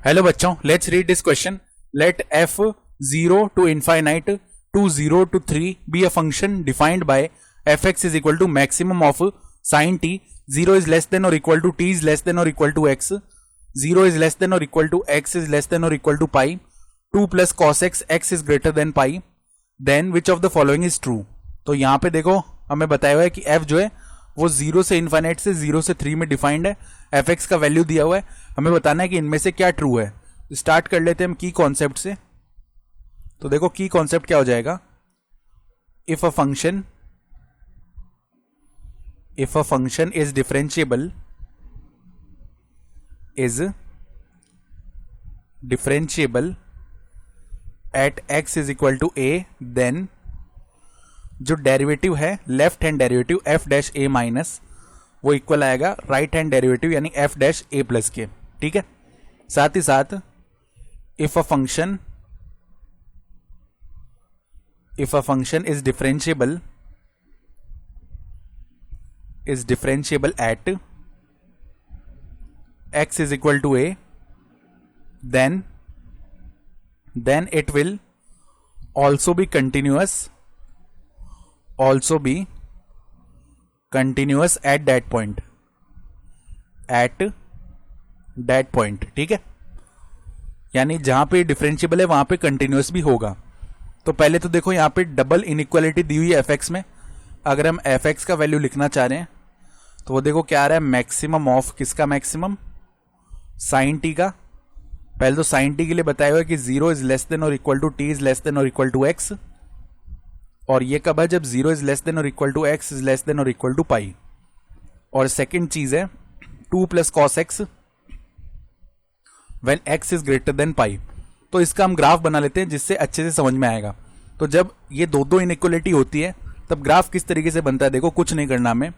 Hello बच्चों, let's read this question. Let f 0 to infinite to 0 to 3 be a function defined by fx is equal to maximum of sin t. 0 is less than or equal to t is less than or equal to x. 0 is less than or equal to x is less than or equal to pi. 2 plus cos x is greater than pi. Then which of the following is true? तो यहाँ पे देखो हमें बताया हुआ है कि f जो है वो 0 से इन्फाइनाइट से 0 से 3 में डिफाइंड है. fx का वैल्यू दिया हुआ है, हमें बताना है कि इनमें से क्या ट्रू है. स्टार्ट कर लेते हैं हम की कॉन्सेप्ट से. तो देखो की कॉन्सेप्ट क्या हो जाएगा. If a function is differentiable at x is equal to a, देन जो डेरिवेटिव है left hand derivative f dash a minus वो इक्वल आएगा राइट हैंड डेरिवेटिव यानी f डैश a प्लस के. ठीक है. साथ ही साथ if a function is differentiable at x is equal to a, then it will also be continuous at that point. ठीक है. यानी जहां पे डिफरेंशिएबल है वहां पे कंटिन्यूअस भी होगा. तो पहले तो देखो यहां पे डबल इनइक्वालिटी दी हुई है fx में. अगर हम fx का वैल्यू लिखना चाह रहे हैं तो वो देखो क्या आ रहा है, मैक्सिमम ऑफ किसका, मैक्सिमम साइन टी का. पहले तो साइन टी के लिए बताया हुआ है कि 0 इज लेस देन और equal to t is less than और इक्वल टू एक्स. और ये कब है, जब 0 इज लेस देन और equal to x is less than और इक्वल टू पाई. और सेकेंड चीज है 2 plus cos x when x is greater than pi. तो इसका हम ग्राफ बना लेते हैं जिससे अच्छे से समझ में आएगा. तो जब ये दो इनइक्वालिटी होती है तब ग्राफ किस तरीके से बनता है. देखो कुछ नहीं करना हमें,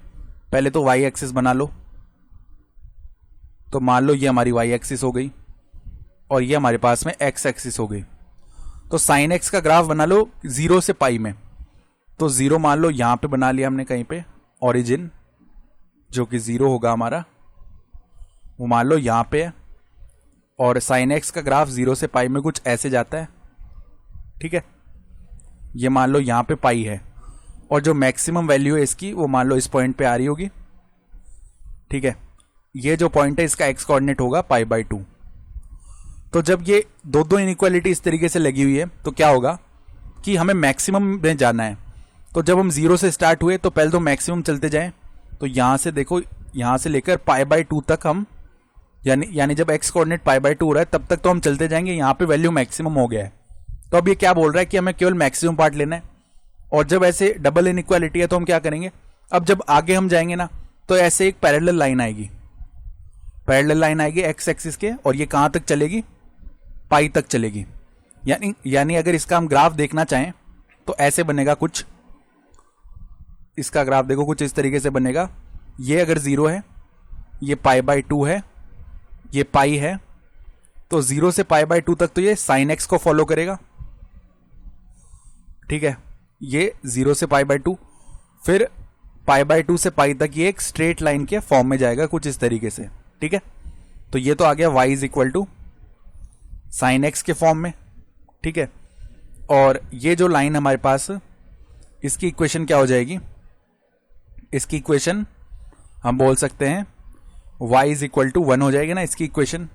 पहले तो वाई एक्सिस बना लो. तो मान लो ये हमारी वाई एक्सिस हो गई और ये हमारे पास में एक्स एक्सिस हो गई. तो साइन एक्स का ग्राफ बना लो 0 से पाई में. तो 0 मान लो यहां पे बना लिया हमने कहीं पे, ओरिजिन जो कि 0 होगा हमारा, वो मान लो यहां पे है. और साइन एक्स का ग्राफ 0 से पाई में कुछ ऐसे जाता है. ठीक है. ये मान लो यहां पे पाई है और जो मैक्सिमम वैल्यू है इसकी वो मान लो इस पॉइंट पे आ रही होगी. ठीक है. ये जो पॉइंट है इसका एक्स कोऑर्डिनेट होगा पाई बाई 2. तो जब ये दो इनइक्वालिटी इस तरीके से लगी हुई है तो क्या होगा कि हमें मैक्सिमम में जाना है. तो जब हम 0 से स्टार्ट हुए तो पहले तो मैक्सिमम चलते जाएं. तो यहां से देखो, यहां से लेकर पाई बाई 2 तक हम यानी जब एक्स कोऑर्डिनेट पाई बाई 2 हो रहा है तब तक तो हम चलते जाएंगे. यहां पे वैल्यू मैक्सिमम हो गया है. तो अब ये क्या बोल रहा है कि हमें केवल मैक्सिमम पार्ट लेना है. और जब ऐसे डबल इनइक्वालिटी है तो हम क्या करेंगे, अब जब आगे हम जाएंगे ना तो ऐसे एक पैरेलल लाइन आएगी एक्स एक्सिस के, और ये कहां तक चलेगी, पाई तक चलेगी. यानी अगर इसका हम ग्राफ देखना चाहें तो ऐसे बनेगा कुछ. इसका ग्राफ देखो कुछ इस तरीके से बनेगा. ये अगर 0 है, ये पाई बाई 2 है, ये पाई है, तो 0 से पाई बाई 2 तक तो ये साइन एक्स को फॉलो करेगा. ठीक है. ये 0 से पाई बाई 2, फिर पाई बाई 2 से पाई तक ये एक स्ट्रेट लाइन के फॉर्म में जाएगा कुछ इस तरीके से. ठीक है. तो ये तो आ गया y is equal to sine x के फॉर्म में. ठीक है. और ये जो लाइन हमारे पास, इसकी इक्वेशन क्या हो जाएगी, इसकी इक्वेशन हम बोल सकते हैं y इज इक्वल टू 1 हो जाएगी ना इसकी इक्वेशन,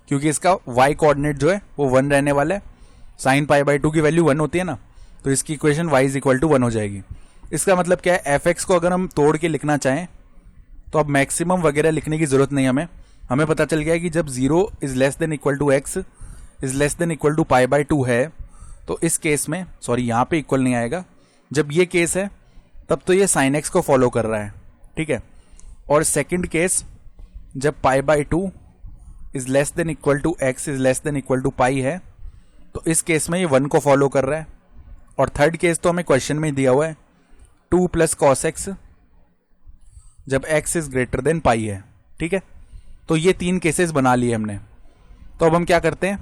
क्योंकि इसका y कोऑर्डिनेट जो है वो 1 रहने वाला है. साइन पाई बाई 2 की वैल्यू 1 होती है ना, तो इसकी equation y is equal to 1 हो जाएगी. इसका मतलब क्या है, fx को अगर हम तोड़ के लिखना चाहें तो अब मैक्सिमम वगैरह लिखने की जरूरत नहीं हमें पता चल गया है कि जब 0 is less than equal to x is less than equal to pi by 2 है, तो इस केस में, सॉरी यहां पे इक्वल नहीं आएगा, जब ये केस है तब तो ये साइन एक्स को फॉलो कर रहा है. ठीक है. और सेकंड केस जब pi by 2 is less than equal to x is less than equal to pi है, तो इस केस में ये 1 को फॉलो कर रहा है. और थर्ड केस तो हमें क्वेश्चन में दिया हुआ है 2 प्लस कॉस एक्स जब x इज ग्रेटर देन पाई है. ठीक है. तो ये 3 केसेस बना लिए हमने. तो अब हम क्या करते हैं,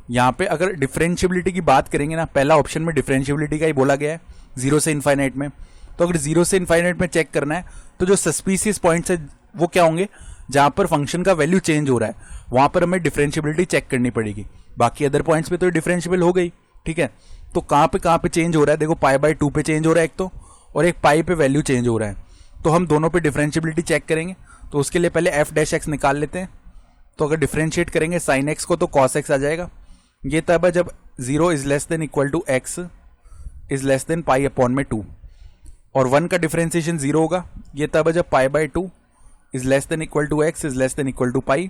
यहां पे अगर डिफरेंशिएबिलिटी की बात करेंगे ना, पहला ऑप्शन में डिफरेंशिएबिलिटी का ही बोला गया है 0 से इनफाइनाइट में. तो अगर 0 से इनफाइनाइट में चेक करना है तो जो सस्पिशियस पॉइंट्स है वो क्या होंगे, जहां पर फंक्शन का वैल्यू चेंज हो रहा है वहां पर हमें डिफरेंशियबिलिटी चेक करनी पड़ेगी। बाकी अदर पॉइंट्स पे तो डिफरेंशियबल हो गई, ठीक है। तो कहां पे चेंज हो रहा है, देखो पाई बाय 2 पे चेंज हो रहा है एक तो, और एक पाई पे वैल्यू चेंज हो रहा है। तो हम दोनों पे डिफरेंशियबिलिटी चेक करेंगे। तो उसके लिए पहले एफ डैश एक्स निकाल लेते हैं। तो अगर डिफरेंशिएट करेंगे साइन एक्स को तो कॉस एक्स आ जाएगा। ये तब है जब 0 is less than equal to x is less than pi upon में 2, और 1 का डिफरेंशिएशन 0 होगा। ये तब है जब pi by 2 is less than equal to x is less than equal to pi.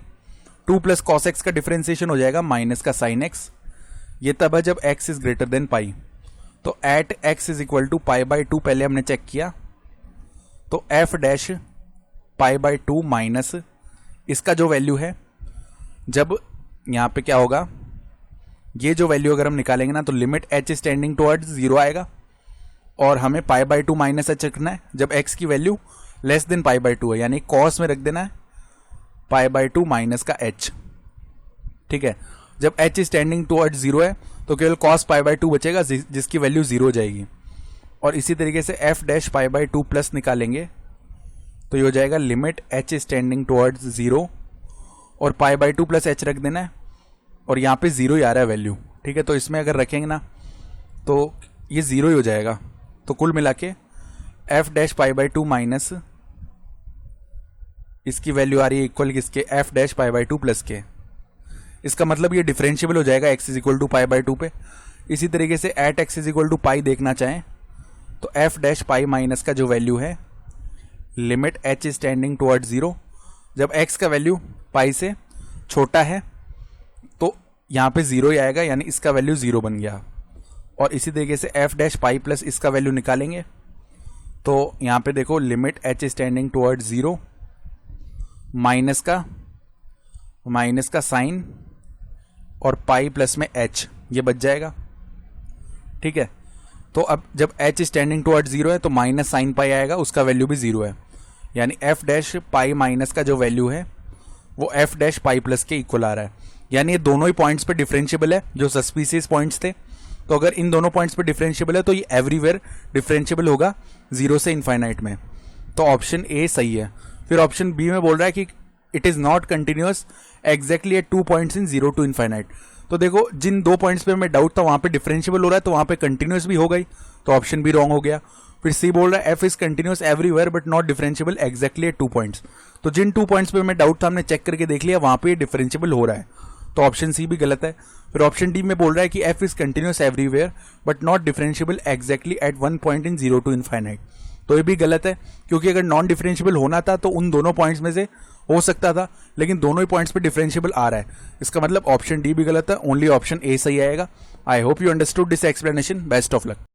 2 plus cos x का डिफरेंशिएशन हो जाएगा माइनस का साइन एक्स। ये तब है जब x is greater than pi. तो at x is equal to pi by 2 पहले हमने चेक किया, तो f dash pi by 2 minus इसका जो वैल्यू है, जब यहां पे क्या होगा, ये जो वैल्यू अगर हम निकालेंगे ना तो limit H is tending towards 0 आएगा, और हमें पाई बाय 2 माइनस एच रखना है जब एक्स की value less than pi by 2 है, यानी कॉस में रख देना है पाई बाय 2 माइनस का एच, ठीक है। जब एच इज टेंडिंग टुवर्ड्स 0 है तो केवल कॉस पाई बाय 2 बचेगा जिसकी वैल्यू 0 हो जाएगी। और इसी तरीके से F dash pi by 2 plus निकालेंगे तो ये हो जाएगा limit H is tending towards 0, और पाई बाय 2 प्लस एच रख देना है, और यहाँ पे 0 ही आ रहा है वैल्यू, ठीक है। तो इसमें अगर रखेंगे ना तो ये 0 ही हो जाएगा। तो कुल मिला के f dash pi by 2 minus इसकी वैल्यू आ रही है इक्वल किसके, f dash pi by 2 plus के। इसका मतलब ये डिफरेंशियबल हो जाएगा x is equal to pi by 2 पे। इसी तरीके से at x is equal to pi देखना चाहें तो एफ डैश पाई माइनस का जो वैल्यू है limit H is tending toward 0, जब एक्स का वैल्यू पाई से छोटा है तो यहाँ पे 0 ही आएगा, यानी इसका वैल्यू 0 बन गया। और इसी तरीके से एफ डैश पाई प्लस इसका वैल्यू निकालेंगे तो यहाँ पे देखो limit H is tending toward 0 minus का साइन और पाई प्लस में एच, ये बच जाएगा, ठीक है। तो अब जब एच इज टेंडिंग टुवर्ड 0 है तो माइनस साइन पाई आएगा, उसका वैल्यू भी 0 है, यानी एफ डैश पाई माइनस का जो वैल्यू है वो एफ डैश पाई प्लस के इक्वल आ रहा है। यानी ये दोनों ही पॉइंट्स पे डिफरेंशियबल है जो सस्पिशियस पॉइंट्स थे। तो अगर इन दोनों पॉइंट्स पे डिफरेंशियबल है तो ये एवरीवेयर डिफरेंशियबल होगा 0 से इनफाइनाइट में। तो ऑप्शन ए सही है। फिर ऑप्शन बी में बोल रहा है कि it is not continuous exactly at 2 points in 0 to infinite. तो देखो जिन 2 पॉइंट्स पे हमें डाउट था वहां पे डिफरेंशियबल हो रहा है तो वहां पे कंटिन्यूअस भी हो गई, तो ऑप्शन बी रॉन्ग हो गया। फिर सी बोल रहा है F is continuous everywhere but not differentiable exactly at 2 points. तो जिन 2 पॉइंट्स पे हमें डाउट था हमने चेक करके देख लिया वहां पे डिफरेंशियबल हो रहा है, तो ऑप्शन सी भी गलत है। फिर ऑप्शन डी में बोल रहा है कि f is continuous everywhere but not differentiable exactly at 1 point in 0 to infinite. तो ये भी गलत है, क्योंकि अगर नॉन डिफरेंशियबल होना था तो उन दोनों पॉइंट्स में से हो सकता था, लेकिन दोनों ही पॉइंट्स पे डिफरेंशियबल आ रहा है। इसका मतलब ऑप्शन डी भी गलत है, ओनली ऑप्शन ए सही आएगा। I hope you understood this explanation. Best of luck.